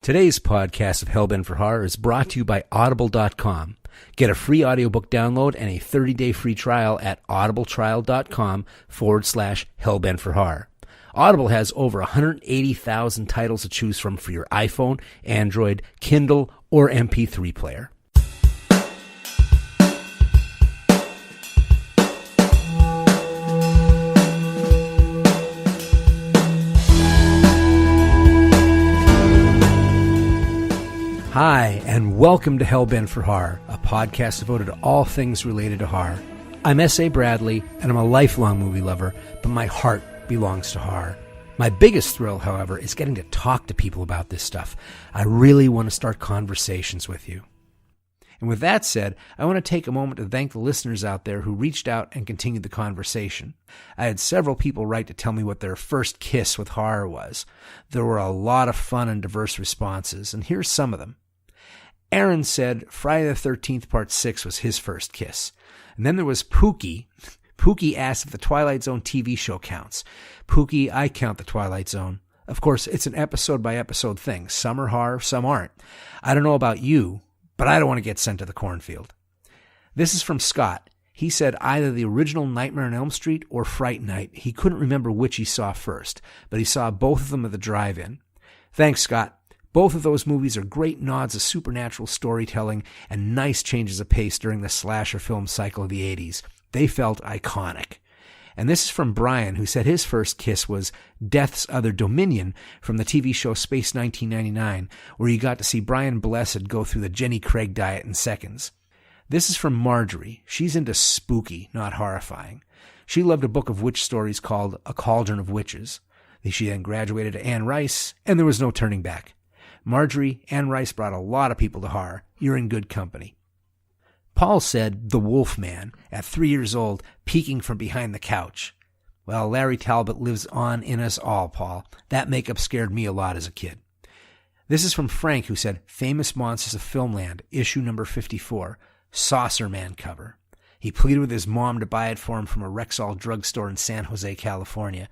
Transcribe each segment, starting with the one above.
Today's podcast of Hellbent for Horror is brought to you by Audible.com. Get a free audiobook download and a 30-day free trial at audibletrial.com/Hellbent for Horror. Audible has over 180,000 titles to choose from for your iPhone, Android, Kindle, or MP3 player. Hi, and welcome to Hellbent for Horror, a podcast devoted to all things related to horror. I'm S.A. Bradley, and I'm a lifelong movie lover, but my heart belongs to horror. My biggest thrill, however, is getting to talk to people about this stuff. I really want to start conversations with you. And with that said, I want to take a moment to thank the listeners out there who reached out and continued the conversation. I had several people write to tell me what their first kiss with horror was. There were a lot of fun and diverse responses, and here's some of them. Aaron said Friday the 13th Part 6 was his first kiss. And then there was Pookie. Pookie asked if the Twilight Zone TV show counts. Pookie, I count the Twilight Zone. Of course, it's an episode-by-episode thing. Some are horror, some aren't. I don't know about you, but I don't want to get sent to the cornfield. This is from Scott. He said either the original Nightmare on Elm Street or Fright Night. He couldn't remember which he saw first, but he saw both of them at the drive-in. Thanks, Scott. Both of those movies are great nods of supernatural storytelling and nice changes of pace during the slasher film cycle of the 80s. They felt iconic. And this is from Brian, who said his first kiss was Death's Other Dominion from the TV show Space 1999, where you got to see Brian Blessed go through the Jenny Craig diet in seconds. This is from Marjorie. She's into spooky, not horrifying. She loved a book of witch stories called A Cauldron of Witches. She then graduated to Anne Rice, and there was no turning back. Marjorie, Anne Rice brought a lot of people to horror. You're in good company. Paul said The Wolf Man, at 3 years old, peeking from behind the couch. Well, Larry Talbot lives on in us all, Paul. That makeup scared me a lot as a kid. This is from Frank, who said Famous Monsters of Filmland, issue number 54, Saucer Man cover. He pleaded with his mom to buy it for him from a Rexall drugstore in San Jose, California.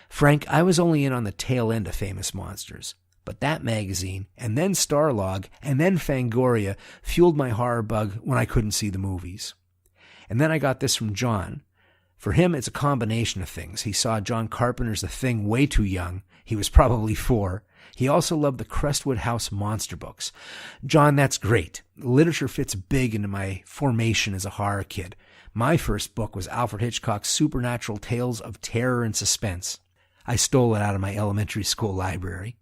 Frank, I was only in on the tail end of Famous Monsters. But that magazine, and then Starlog, and then Fangoria fueled my horror bug when I couldn't see the movies. And then I got this from John. For him, it's a combination of things. He saw John Carpenter's The Thing way too young. He was probably 4. He also loved the Crestwood House monster books. John, that's great. Literature fits big into my formation as a horror kid. My first book was Alfred Hitchcock's Supernatural Tales of Terror and Suspense. I stole it out of my elementary school library.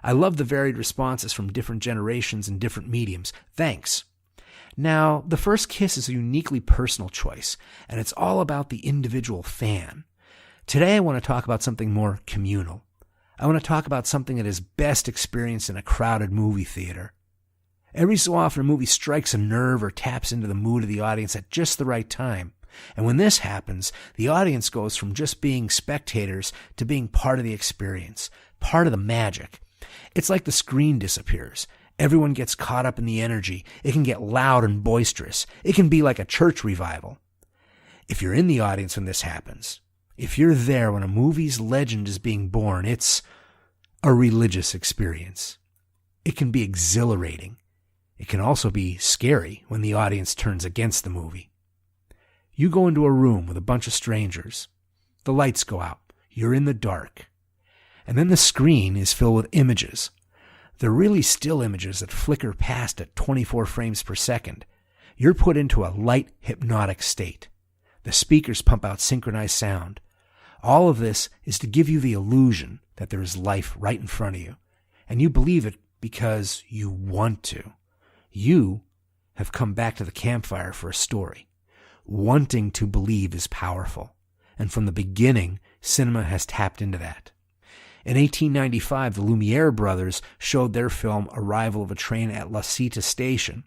I love the varied responses from different generations and different mediums. Thanks. Now, the first kiss is a uniquely personal choice, and it's all about the individual fan. Today I want to talk about something more communal. I want to talk about something that is best experienced in a crowded movie theater. Every so often a movie strikes a nerve or taps into the mood of the audience at just the right time. And when this happens, the audience goes from just being spectators to being part of the experience, part of the magic. It's like the screen disappears. Everyone gets caught up in the energy. It can get loud and boisterous. It can be like a church revival. If you're in the audience when this happens, if you're there when a movie's legend is being born, it's a religious experience. It can be exhilarating. It can also be scary when the audience turns against the movie. You go into a room with a bunch of strangers. The lights go out. You're in the dark. And then the screen is filled with images. They're really still images that flicker past at 24 frames per second. You're put into a light, hypnotic state. The speakers pump out synchronized sound. All of this is to give you the illusion that there is life right in front of you. And you believe it because you want to. You have come back to the campfire for a story. Wanting to believe is powerful. And from the beginning, cinema has tapped into that. In 1895, the Lumiere brothers showed their film Arrival of a Train at La Cita Station.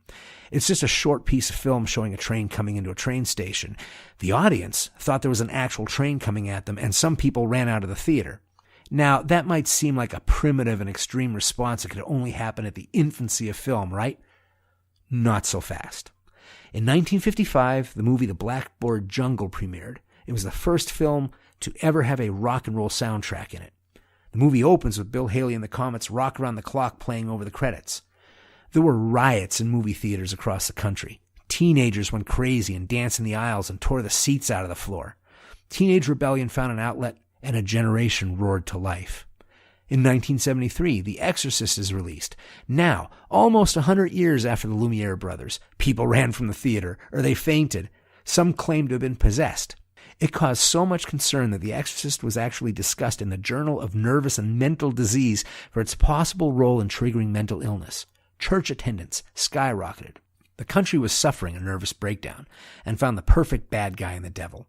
It's just a short piece of film showing a train coming into a train station. The audience thought there was an actual train coming at them, and some people ran out of the theater. Now, that might seem like a primitive and extreme response that could only happen at the infancy of film, right? Not so fast. In 1955, the movie The Blackboard Jungle premiered. It was the first film to ever have a rock and roll soundtrack in it. The movie opens with Bill Haley and the Comets' Rock Around the Clock playing over the credits. There were riots in movie theaters across the country. Teenagers went crazy and danced in the aisles and tore the seats out of the floor. Teenage rebellion found an outlet, and a generation roared to life. In 1973, The Exorcist is released. Now, almost 100 years after the Lumiere brothers, people ran from the theater, or they fainted. Some claimed to have been possessed. It caused so much concern that The Exorcist was actually discussed in the Journal of Nervous and Mental Disease for its possible role in triggering mental illness. Church attendance skyrocketed. The country was suffering a nervous breakdown and found the perfect bad guy in the devil.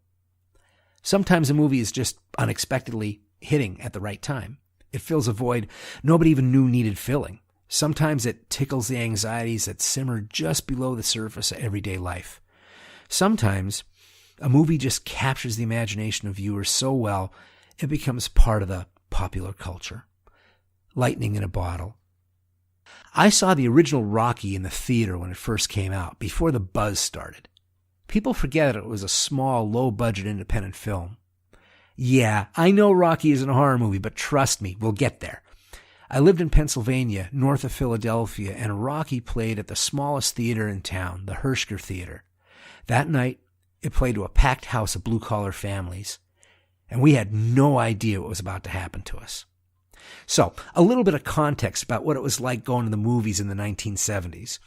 Sometimes a movie is just unexpectedly hitting at the right time. It fills a void nobody even knew needed filling. Sometimes it tickles the anxieties that simmer just below the surface of everyday life. Sometimes a movie just captures the imagination of viewers so well it becomes part of the popular culture. Lightning in a bottle. I saw the original Rocky in the theater when it first came out, before the buzz started. People forget that it was a small, low-budget independent film. Yeah, I know Rocky isn't a horror movie, but trust me, we'll get there. I lived in Pennsylvania, north of Philadelphia, and Rocky played at the smallest theater in town, the Hirschker Theater. That night, it played to a packed house of blue-collar families, and we had no idea what was about to happen to us. So, a little bit of context about what it was like going to the movies in the 1970s.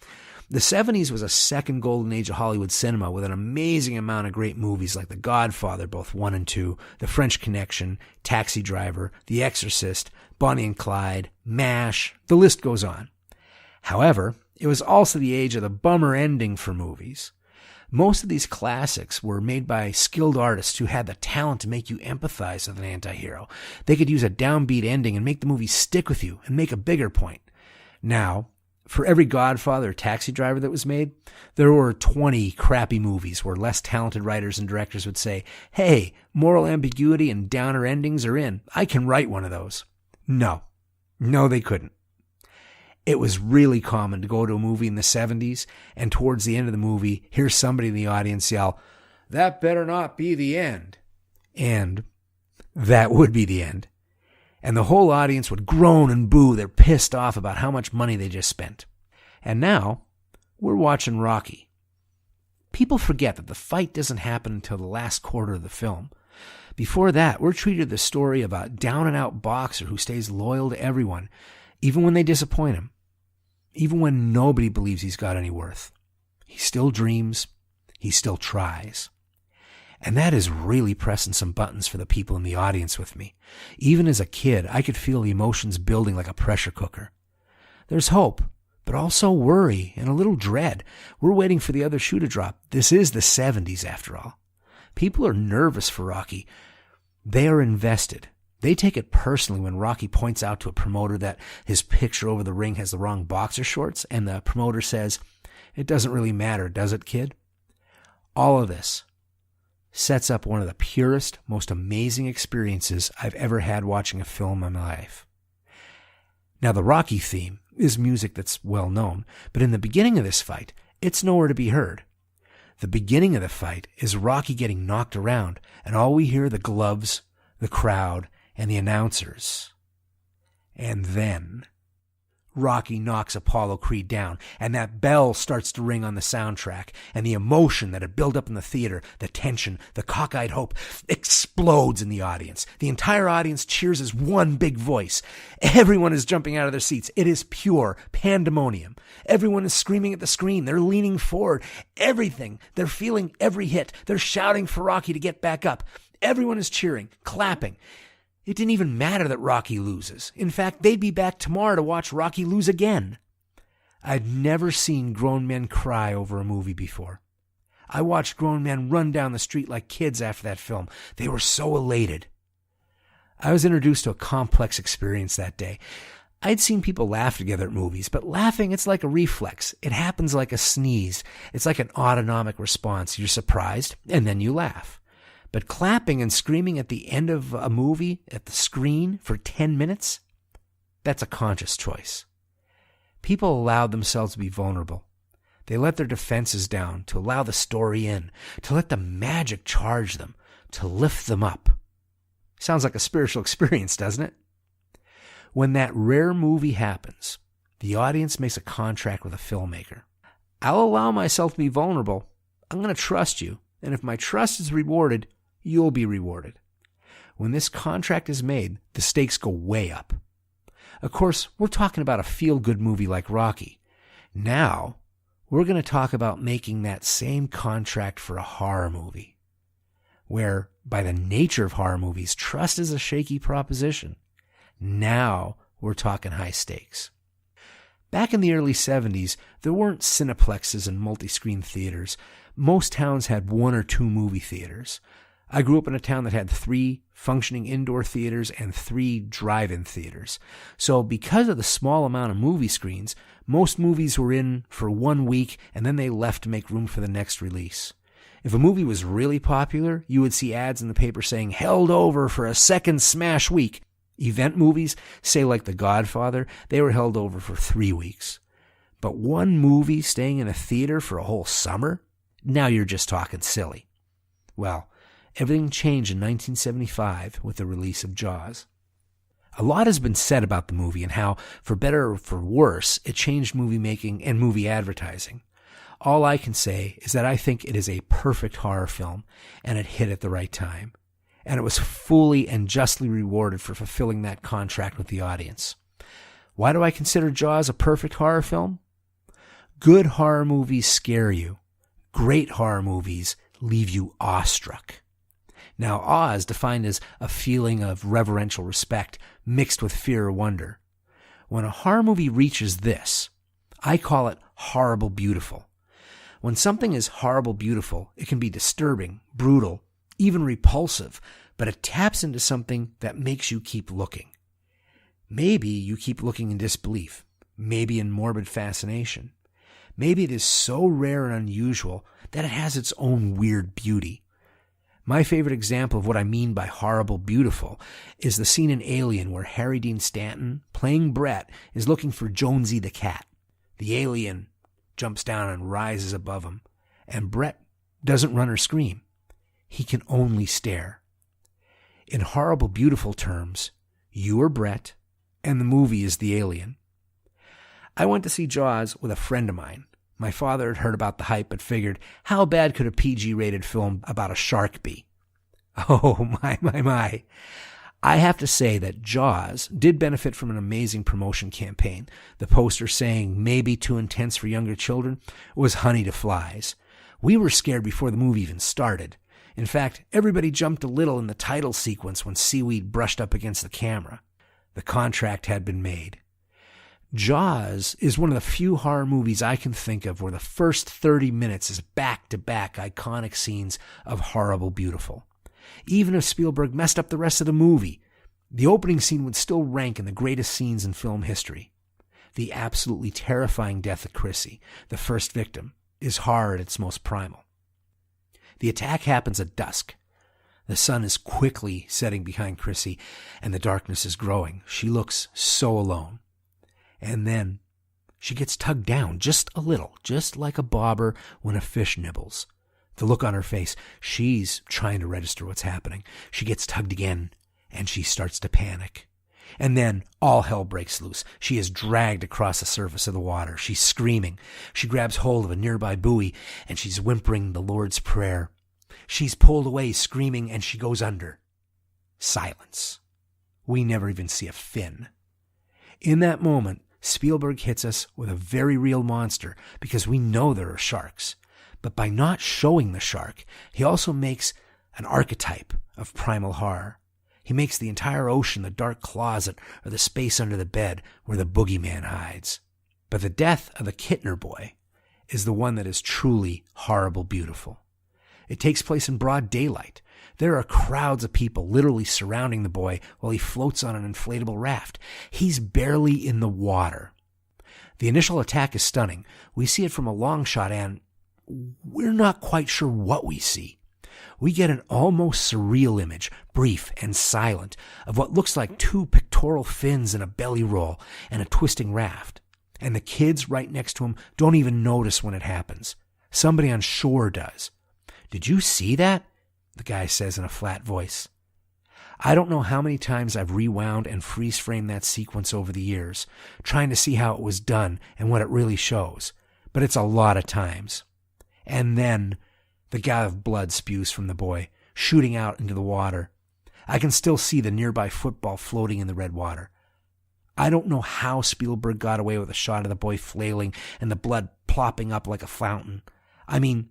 The 70s was a second golden age of Hollywood cinema with an amazing amount of great movies like The Godfather, both 1 and 2, The French Connection, Taxi Driver, The Exorcist, Bonnie and Clyde, MASH, the list goes on. However, it was also the age of the bummer ending for movies. Most of these classics were made by skilled artists who had the talent to make you empathize with an anti-hero. They could use a downbeat ending and make the movie stick with you and make a bigger point. Now, for every Godfather or Taxi Driver that was made, there were 20 crappy movies where less talented writers and directors would say, hey, moral ambiguity and downer endings are in. I can write one of those. No, they couldn't. It was really common to go to a movie in the 70s and towards the end of the movie, hear somebody in the audience yell, that better not be the end. And that would be the end. And the whole audience would groan and boo. They're pissed off about how much money they just spent. And now, we're watching Rocky. People forget that the fight doesn't happen until the last quarter of the film. Before that, we're treated the story of a down-and-out boxer who stays loyal to everyone, even when they disappoint him. Even when nobody believes he's got any worth. He still dreams. He still tries. And that is really pressing some buttons for the people in the audience with me. Even as a kid, I could feel the emotions building like a pressure cooker. There's hope, but also worry and a little dread. We're waiting for the other shoe to drop. This is the 70s, after all. People are nervous for Rocky. They are invested. They take it personally when Rocky points out to a promoter that his picture over the ring has the wrong boxer shorts, and the promoter says, it doesn't really matter, does it, kid? All of this sets up one of the purest, most amazing experiences I've ever had watching a film in my life. Now, the Rocky theme is music that's well known, but in the beginning of this fight, it's nowhere to be heard. The beginning of the fight is Rocky getting knocked around, and all we hear are the gloves, the crowd, and the announcers. And then Rocky knocks Apollo Creed down, and that bell starts to ring on the soundtrack, and the emotion that had built up in the theater, the tension, the cockeyed hope, explodes in the audience. The entire audience cheers as one big voice. Everyone is jumping out of their seats. It is pure pandemonium. Everyone is screaming at the screen. They're leaning forward. Everything. They're feeling every hit. They're shouting for Rocky to get back up. Everyone is cheering, clapping. It didn't even matter that Rocky loses. In fact, they'd be back tomorrow to watch Rocky lose again. I'd never seen grown men cry over a movie before. I watched grown men run down the street like kids after that film. They were so elated. I was introduced to a complex experience that day. I'd seen people laugh together at movies, but laughing, it's like a reflex. It happens like a sneeze. It's like an autonomic response. You're surprised, and then you laugh. But clapping and screaming at the end of a movie at the screen for 10 minutes, that's a conscious choice. People allowed themselves to be vulnerable. They let their defenses down to allow the story in, to let the magic charge them, to lift them up. Sounds like a spiritual experience, doesn't it? When that rare movie happens, the audience makes a contract with a filmmaker. I'll allow myself to be vulnerable. I'm going to trust you. And if my trust is rewarded, you'll be rewarded. When this contract is made, the stakes go way up. Of course, we're talking about a feel-good movie like Rocky. Now, we're going to talk about making that same contract for a horror movie, where, by the nature of horror movies, trust is a shaky proposition. Now, we're talking high stakes. Back in the early 70s, there weren't cineplexes and multi-screen theaters. Most towns had 1 or 2 movie theaters. I grew up in a town that had 3 functioning indoor theaters and 3 drive-in theaters. So because of the small amount of movie screens, most movies were in for 1 week and then they left to make room for the next release. If a movie was really popular, you would see ads in the paper saying, held over for a second smash week. Event movies, say like The Godfather, they were held over for 3 weeks. But 1 movie staying in a theater for a whole summer? Now you're just talking silly. Well, everything changed in 1975 with the release of Jaws. A lot has been said about the movie and how, for better or for worse, it changed movie making and movie advertising. All I can say is that I think it is a perfect horror film, and it hit at the right time. And it was fully and justly rewarded for fulfilling that contract with the audience. Why do I consider Jaws a perfect horror film? Good horror movies scare you. Great horror movies leave you awestruck. Now, awe is defined as a feeling of reverential respect mixed with fear or wonder. When a horror movie reaches this, I call it horrible beautiful. When something is horrible beautiful, it can be disturbing, brutal, even repulsive, but it taps into something that makes you keep looking. Maybe you keep looking in disbelief, maybe in morbid fascination. Maybe it is so rare and unusual that it has its own weird beauty. My favorite example of what I mean by horrible beautiful is the scene in Alien where Harry Dean Stanton, playing Brett, is looking for Jonesy the cat. The alien jumps down and rises above him, and Brett doesn't run or scream. He can only stare. In horrible beautiful terms, you are Brett, and the movie is the alien. I went to see Jaws with a friend of mine. My father had heard about the hype but figured, how bad could a PG-rated film about a shark be? Oh, my. I have to say that Jaws did benefit from an amazing promotion campaign. The poster saying, maybe too intense for younger children, was honey to flies. We were scared before the movie even started. In fact, everybody jumped a little in the title sequence when seaweed brushed up against the camera. The contract had been made. Jaws is one of the few horror movies I can think of where the first 30 minutes is back-to-back iconic scenes of horrible beautiful. Even if Spielberg messed up the rest of the movie, the opening scene would still rank in the greatest scenes in film history. The absolutely terrifying death of Chrissy, the first victim, is horror at its most primal. The attack happens at dusk. The sun is quickly setting behind Chrissy, and the darkness is growing. She looks so alone. And then she gets tugged down just a little, just like a bobber when a fish nibbles. The look on her face, she's trying to register what's happening. She gets tugged again, and she starts to panic. And then all hell breaks loose. She is dragged across the surface of the water. She's screaming. She grabs hold of a nearby buoy, and she's whimpering the Lord's Prayer. She's pulled away, screaming, and she goes under. Silence. We never even see a fin. In that moment, Spielberg hits us with a very real monster because we know there are sharks. But by not showing the shark, he also makes an archetype of primal horror. He makes the entire ocean the dark closet or the space under the bed where the boogeyman hides. But the death of the Kittner boy is the one that is truly horrible beautiful. It takes place in broad daylight. There are crowds of people literally surrounding the boy while he floats on an inflatable raft. He's barely in the water. The initial attack is stunning. We see it from a long shot and we're not quite sure what we see. We get an almost surreal image, brief and silent, of what looks like 2 pectoral fins and a belly roll and a twisting raft. And the kids right next to him don't even notice when it happens. Somebody on shore does. "Did you see that?" the guy says in a flat voice. I don't know how many times I've rewound and freeze-framed that sequence over the years, trying to see how it was done and what it really shows. But it's a lot of times. And then the gout of blood spews from the boy, shooting out into the water. I can still see the nearby football floating in the red water. I don't know how Spielberg got away with a shot of the boy flailing and the blood plopping up like a fountain. I mean,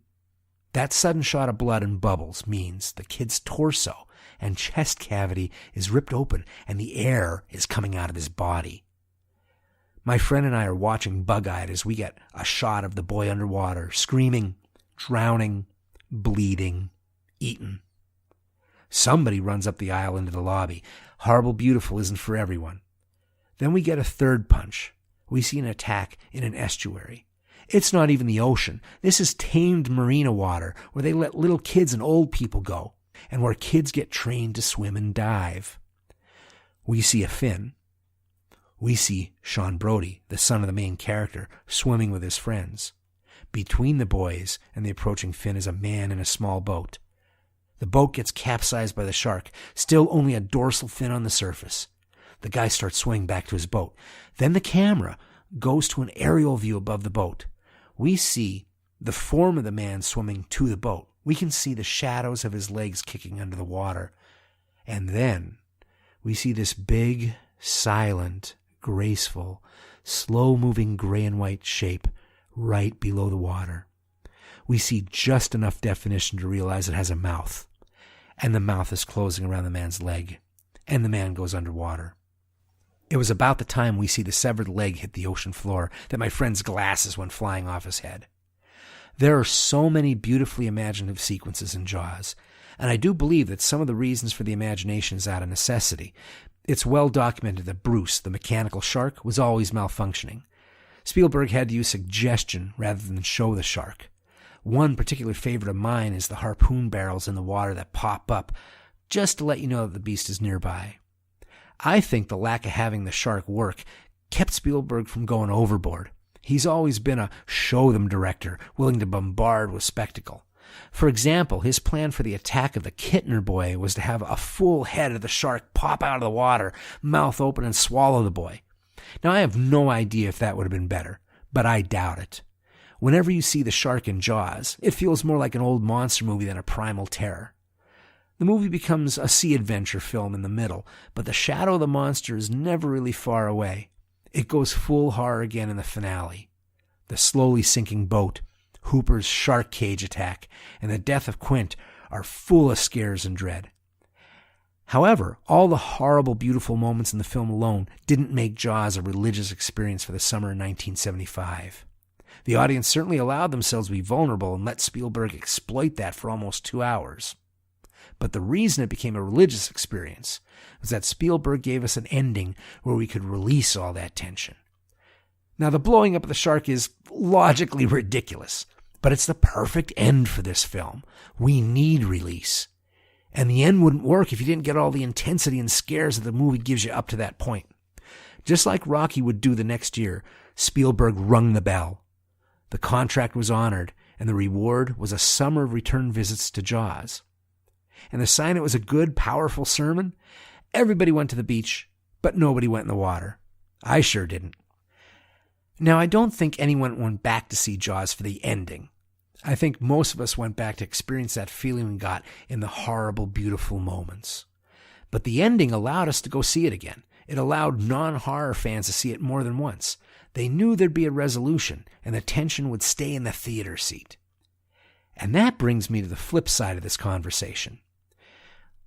that sudden shot of blood and bubbles means the kid's torso and chest cavity is ripped open and the air is coming out of his body. My friend and I are watching bug-eyed as we get a shot of the boy underwater, screaming, drowning, bleeding, eaten. Somebody runs up the aisle into the lobby. Horrible Beautiful isn't for everyone. Then we get a third punch. We see an attack in an estuary. It's not even the ocean. This is tamed marina water where they let little kids and old people go, and where kids get trained to swim and dive. We see a fin. We see Sean Brody, the son of the main character, swimming with his friends. Between the boys and the approaching fin is a man in a small boat. The boat gets capsized by the shark, still only a dorsal fin on the surface. The guy starts swimming back to his boat. Then the camera goes to an aerial view above the boat. We see the form of the man swimming to the boat. We can see the shadows of his legs kicking under the water. And then we see this big, silent, graceful, slow-moving gray and white shape right below the water. We see just enough definition to realize it has a mouth, and the mouth is closing around the man's leg, and the man goes underwater. It was about the time we see the severed leg hit the ocean floor that my friend's glasses went flying off his head. There are so many beautifully imaginative sequences in Jaws, and I do believe that some of the reasons for the imagination is out of necessity. It's well documented that Bruce, the mechanical shark, was always malfunctioning. Spielberg had to use suggestion rather than show the shark. One particular favorite of mine is the harpoon barrels in the water that pop up just to let you know that the beast is nearby. I think the lack of having the shark work kept Spielberg from going overboard. He's always been a show-them director, willing to bombard with spectacle. For example, his plan for the attack of the Kittner boy was to have a full head of the shark pop out of the water, mouth open, and swallow the boy. Now, I have no idea if that would have been better, but I doubt it. Whenever you see the shark in Jaws, it feels more like an old monster movie than a primal terror. The movie becomes a sea adventure film in the middle, but the shadow of the monster is never really far away. It goes full horror again in the finale. The slowly sinking boat, Hooper's shark cage attack, and the death of Quint are full of scares and dread. However, all the horrible, beautiful moments in the film alone didn't make Jaws a religious experience for the summer of 1975. The audience certainly allowed themselves to be vulnerable and let Spielberg exploit that for almost 2 hours. But the reason it became a religious experience was that Spielberg gave us an ending where we could release all that tension. Now, the blowing up of the shark is logically ridiculous, but it's the perfect end for this film. We need release. And the end wouldn't work if you didn't get all the intensity and scares that the movie gives you up to that point. Just like Rocky would do the next year, Spielberg rung the bell. The contract was honored, and the reward was a summer of return visits to Jaws. And the sign it was a good, powerful sermon? Everybody went to the beach, but nobody went in the water. I sure didn't. Now, I don't think anyone went back to see Jaws for the ending. I think most of us went back to experience that feeling we got in the horrible, beautiful moments. But the ending allowed us to go see it again. It allowed non-horror fans to see it more than once. They knew there'd be a resolution, and the tension would stay in the theater seat. And that brings me to the flip side of this conversation.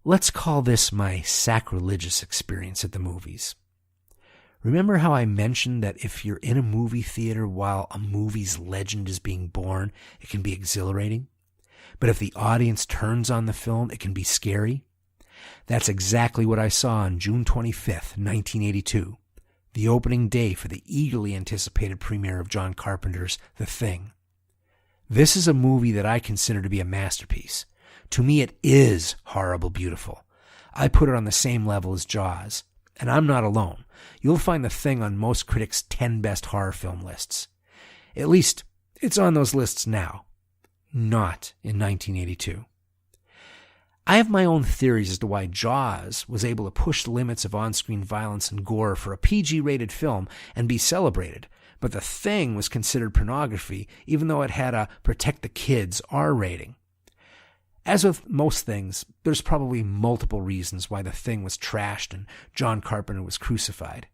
Let's call this my sacrilegious experience at the movies. Remember how I mentioned that if you're in a movie theater while a movie's legend is being born, it can be exhilarating? But if the audience turns on the film, it can be scary? That's exactly what I saw on June 25th, 1982, the opening day for the eagerly anticipated premiere of John Carpenter's The Thing. This is a movie that I consider to be a masterpiece. To me, it is horrible beautiful. I put it on the same level as Jaws. And I'm not alone. You'll find The Thing on most critics' 10 best horror film lists. At least, it's on those lists now. Not in 1982. I have my own theories as to why Jaws was able to push the limits of on-screen violence and gore for a PG-rated film and be celebrated, but The Thing was considered pornography even though it had a protect the kids R rating. As with most things, there's probably multiple reasons why The Thing was trashed and John Carpenter was crucified.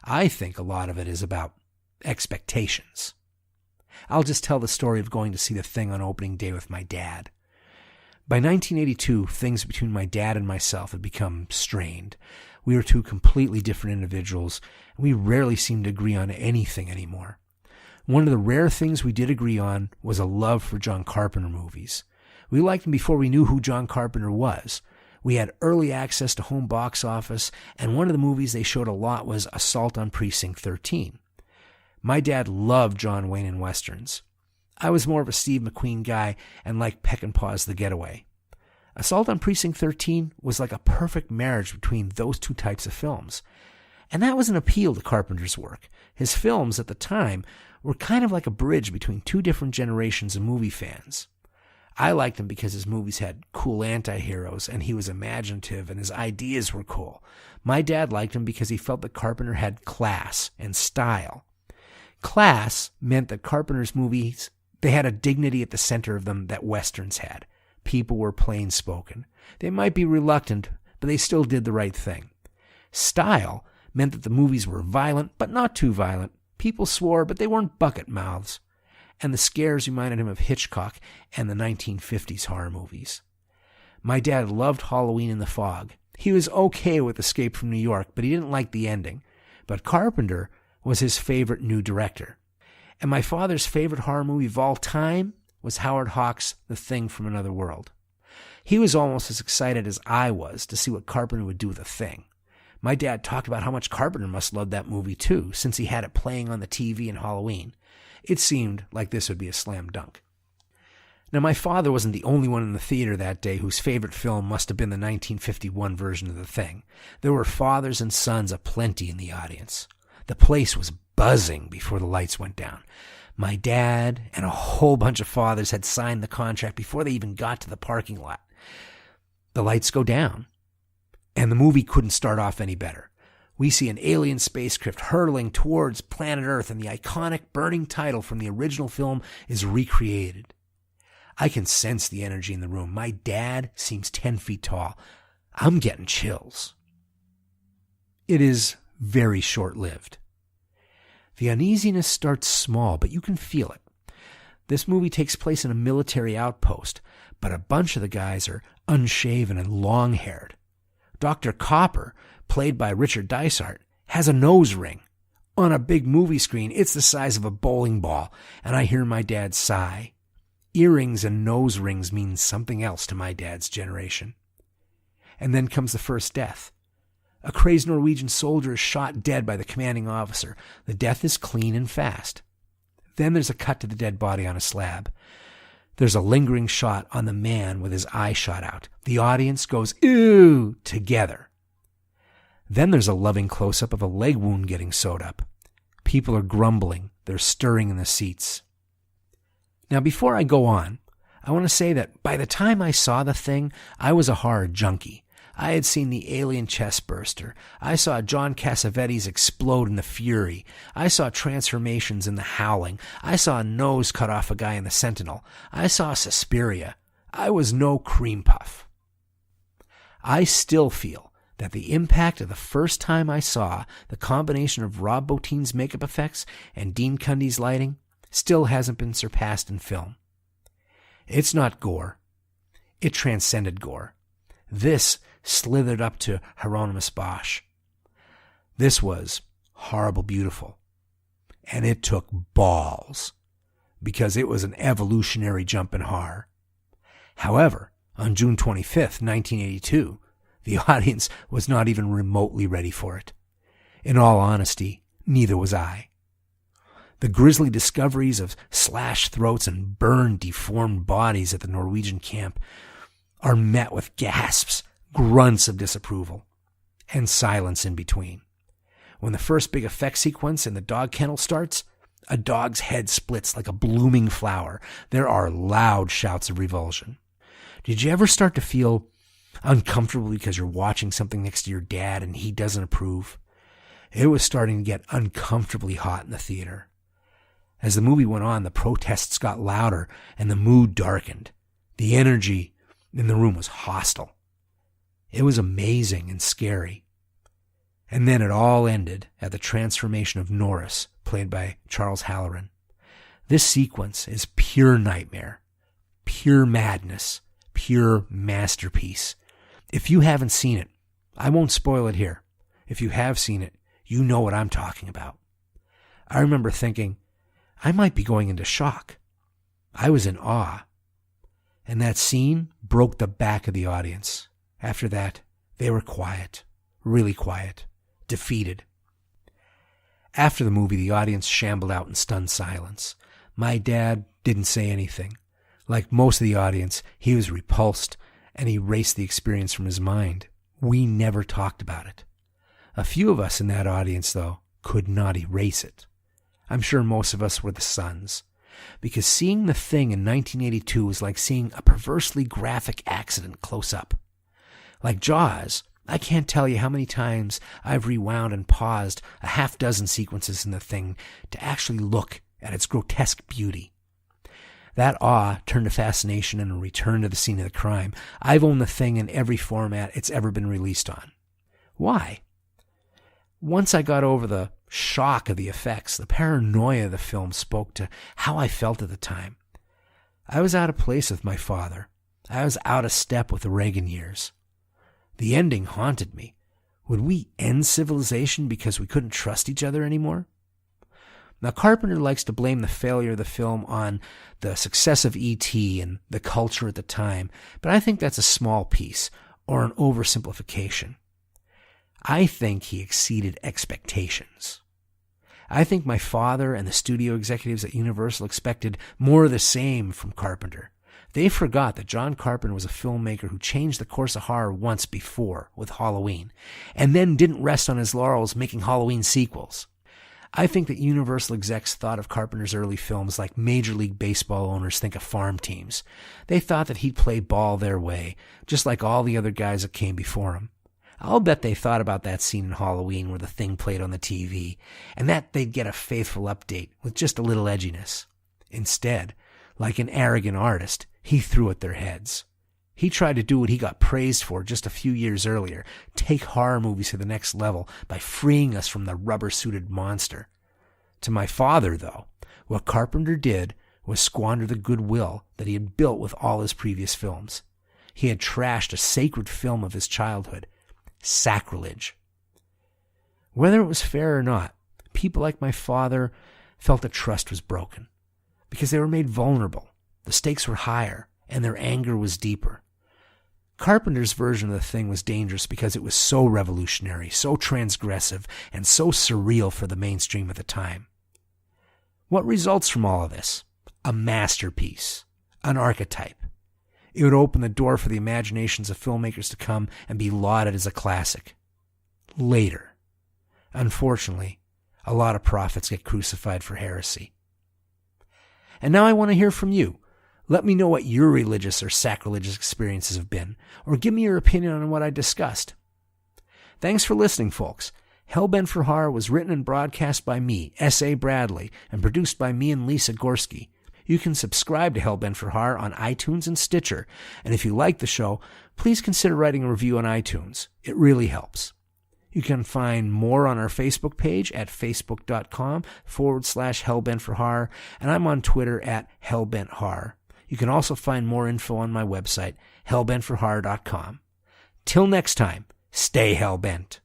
I think a lot of it is about expectations. I'll just tell the story of going to see The Thing on opening day with my dad. By 1982, things between my dad and myself had become strained. We were two completely different individuals, and we rarely seemed to agree on anything anymore. One of the rare things we did agree on was a love for John Carpenter movies. We liked him before we knew who John Carpenter was. We had early access to home box office, and one of the movies they showed a lot was Assault on Precinct 13. My dad loved John Wayne and Westerns. I was more of a Steve McQueen guy and liked Peckinpah's The Getaway. Assault on Precinct 13 was like a perfect marriage between those two types of films. And that was an appeal to Carpenter's work. His films at the time were kind of like a bridge between two different generations of movie fans. I liked him because his movies had cool anti-heroes and he was imaginative and his ideas were cool. My dad liked him because he felt that Carpenter had class and style. Class meant that Carpenter's movies, they had a dignity at the center of them that Westerns had. People were plain-spoken. They might be reluctant, but they still did the right thing. Style meant that the movies were violent, but not too violent. People swore, but they weren't bucket mouths. And the scares reminded him of Hitchcock and the 1950s horror movies. My dad loved Halloween in the Fog. He was okay with Escape from New York, but he didn't like the ending. But Carpenter was his favorite new director. And my father's favorite horror movie of all time was Howard Hawks' The Thing from Another World. He was almost as excited as I was to see what Carpenter would do with The Thing. My dad talked about how much Carpenter must love that movie too, since he had it playing on the TV in Halloween. It seemed like this would be a slam dunk. Now, my father wasn't the only one in the theater that day whose favorite film must have been the 1951 version of The Thing. There were fathers and sons aplenty in the audience. The place was buzzing before the lights went down. My dad and a whole bunch of fathers had signed the contract before they even got to the parking lot. The lights go down, and the movie couldn't start off any better. We see an alien spacecraft hurtling towards planet Earth, and the iconic burning title from the original film is recreated. I can sense the energy in the room. My dad seems 10 feet tall. I'm getting chills. It is very short-lived. The uneasiness starts small, but you can feel it. This movie takes place in a military outpost, but a bunch of the guys are unshaven and long-haired. Dr. Copper, played by Richard Dysart, has a nose ring. On a big movie screen, it's the size of a bowling ball, and I hear my dad sigh. Earrings and nose rings mean something else to my dad's generation. And then comes the first death. A crazed Norwegian soldier is shot dead by the commanding officer. The death is clean and fast. Then there's a cut to the dead body on a slab. There's a lingering shot on the man with his eye shot out. The audience goes, "Ew!" together. Then there's a loving close-up of a leg wound getting sewed up. People are grumbling. They're stirring in the seats. Now, before I go on, I want to say that by the time I saw The Thing, I was a horror junkie. I had seen the alien chest burster. I saw John Cassavetes explode in The Fury. I saw transformations in The Howling. I saw a nose cut off a guy in The Sentinel. I saw Suspiria. I was no cream puff. I still feel that the impact of the first time I saw the combination of Rob Bottin's makeup effects and Dean Cundy's lighting still hasn't been surpassed in film. It's not gore. It transcended gore. This slithered up to Hieronymus Bosch. This was horrible beautiful. And it took balls, because it was an evolutionary jump in horror. However, on June 25th, 1982, the audience was not even remotely ready for it. In all honesty, neither was I. The grisly discoveries of slashed throats and burned, deformed bodies at the Norwegian camp are met with gasps, grunts of disapproval, and silence in between. When the first big effect sequence in the dog kennel starts, a dog's head splits like a blooming flower. There are loud shouts of revulsion. Did you ever start to feel uncomfortable because you're watching something next to your dad and he doesn't approve? It was starting to get uncomfortably hot in the theater. As the movie went on, the protests got louder and the mood darkened. The energy in the room was hostile. It was amazing and scary. And then it all ended at the transformation of Norris, played by Charles Halloran. This sequence is pure nightmare, pure madness, pure masterpiece. If you haven't seen it, I won't spoil it here. If you have seen it, you know what I'm talking about. I remember thinking, I might be going into shock. I was in awe. And that scene broke the back of the audience. After that, they were quiet, really quiet, defeated. After the movie, the audience shambled out in stunned silence. My dad didn't say anything. Like most of the audience, he was repulsed and erased the experience from his mind. We never talked about it. A few of us in that audience, though, could not erase it. I'm sure most of us were the sons, because seeing The Thing in 1982 was like seeing a perversely graphic accident close up. Like Jaws, I can't tell you how many times I've rewound and paused a half dozen sequences in The Thing to actually look at its grotesque beauty. That awe turned to fascination and a return to the scene of the crime. I've owned The Thing in every format it's ever been released on. Why? Once I got over the shock of the effects, the paranoia of the film spoke to how I felt at the time. I was out of place with my father. I was out of step with the Reagan years. The ending haunted me. Would we end civilization because we couldn't trust each other anymore? Now, Carpenter likes to blame the failure of the film on the success of E.T. and the culture at the time, but I think that's a small piece, or an oversimplification. I think he exceeded expectations. I think my father and the studio executives at Universal expected more of the same from Carpenter. They forgot that John Carpenter was a filmmaker who changed the course of horror once before with Halloween, and then didn't rest on his laurels making Halloween sequels. I think that Universal execs thought of Carpenter's early films like Major League Baseball owners think of farm teams. They thought that he'd play ball their way, just like all the other guys that came before him. I'll bet they thought about that scene in Halloween where the Thing played on the TV, and that they'd get a faithful update with just a little edginess. Instead, like an arrogant artist, he threw at their heads. He tried to do what he got praised for just a few years earlier, take horror movies to the next level by freeing us from the rubber-suited monster. To my father, though, what Carpenter did was squander the goodwill that he had built with all his previous films. He had trashed a sacred film of his childhood, Sacrilege. Whether it was fair or not, people like my father felt that trust was broken because they were made vulnerable. The stakes were higher and their anger was deeper. Carpenter's version of The Thing was dangerous because it was so revolutionary, so transgressive, and so surreal for the mainstream at the time. What results from all of this? A masterpiece, an archetype. It would open the door for the imaginations of filmmakers to come and be lauded as a classic. Later. Unfortunately, a lot of prophets get crucified for heresy. And now I want to hear from you. Let me know what your religious or sacrilegious experiences have been, or give me your opinion on what I discussed. Thanks for listening, folks. Hellbent for Horror was written and broadcast by me, S.A. Bradley, and produced by me and Lisa Gorski. You can subscribe to Hellbent for Horror on iTunes and Stitcher, and if you like the show, please consider writing a review on iTunes. It really helps. You can find more on our Facebook page at facebook.com/hellbentforhorror, and I'm on Twitter at hellbenthorror. You can also find more info on my website, hellbentforhorror.com. Till next time, stay hellbent.